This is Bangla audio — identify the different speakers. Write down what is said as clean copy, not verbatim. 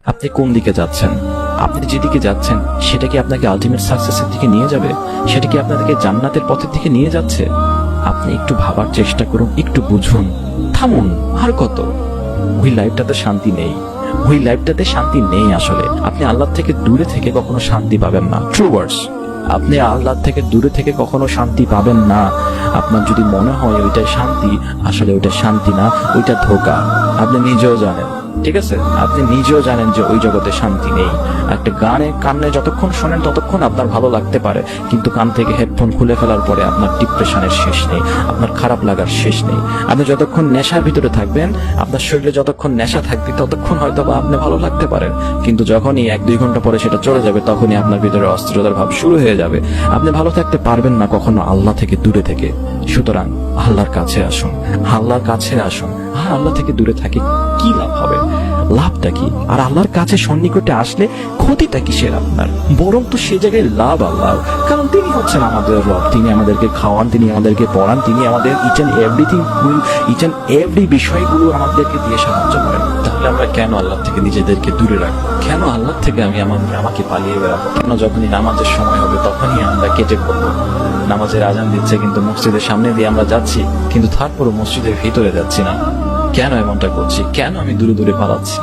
Speaker 1: আপনি কোন দিকে যাচ্ছেন? আপনি যেদিকে যাচ্ছেন সেটা কি আপনাকে আলটিমেট সাকসেসের দিকে নিয়ে যাবে? সেটা কি আপনাদেরকে জান্নাতের পথের দিকে নিয়ে যাচ্ছে? আপনি একটু ভাবার চেষ্টা করুন, একটু বুঝুন, থামুন। আর কত? ওই লাইফটাতে শান্তি নেই, ওই লাইফটাতে শান্তি নেই। আসলে আপনি আল্লাহ থেকে দূরে থেকে কখনো শান্তি পাবেন না। ট্রু ওয়ার্ডস, আপনি আল্লাহ থেকে দূরে থেকে কখনো শান্তি পাবেন না। আপনার যদি মনে হয় ওইটা শান্তি, আসলে ওইটা শান্তি না, ওইটা ধোঁকা। আপনি নিজেও জানেন, ঠিক আছে? আপনি নিজেও জানেন যে ওই জগতে শান্তি নেই। একটা কানে যতক্ষণ শোনেন ততক্ষণ আপনার ভালো লাগতে পারে, কিন্তু কান থেকে হেডফোন খুলে ফেলার পরে আপনার ডিপ্রেশনের শেষ নেই, আপনার খারাপ লাগার শেষ নেই। আপনি যতক্ষণ নেশার ভিতরে থাকবেন, আপনার শরীরে যতক্ষণ নেশা থাকবে ততক্ষণ হয়তো বা আপনি ভালো লাগতে পারেন, কিন্তু যখনই 1-2 ঘন্টা পরে সেটা চলে যাবে তখনই আপনার ভিতরে অস্থিরতার ভাব শুরু হয়ে যাবে। আপনি ভালো থাকতে পারবেন না কখনো আল্লাহ থেকে দূরে থেকে। সুতরাং আল্লাহর কাছে আসুন, আল্লাহর কাছে আসুন। আর আল্লাহ থেকে দূরে থাকি কি লাভ হবে? লাভটা কি? আর আল্লাহর কাছে সন্নিকটে আসলে ক্ষতিটা কিসের আপনার? বরং তো সে জায়গায় লাভ আল্লাহ, কারণ তিনি হচ্ছেন আমাদের রব। তিনি আমাদেরকে খাওয়ান, তিনি আমাদেরকে পড়ান, তিনি আমাদের ইচ এন্ড এভরি বিষয়গুলো আমাদেরকে দিয়ে সাহায্য করেন। তাহলে আমরা কেন আল্লাহ থেকে নিজেদেরকে দূরে রাখবো? কেন আল্লাহ থেকে আমাকে পালিয়ে বেড়াবো? কেন যখনই নামাজের সময় হবে তখনই আমরা কেটে পড়বো? নামাজের আজান দিচ্ছে কিন্তু মসজিদের সামনে দিয়ে আমরা যাচ্ছি, কিন্তু তারপরও মসজিদের ভিতরে যাচ্ছি না। কেন এমনটা করছি? কেন আমি দূরে দূরে পালাচ্ছি?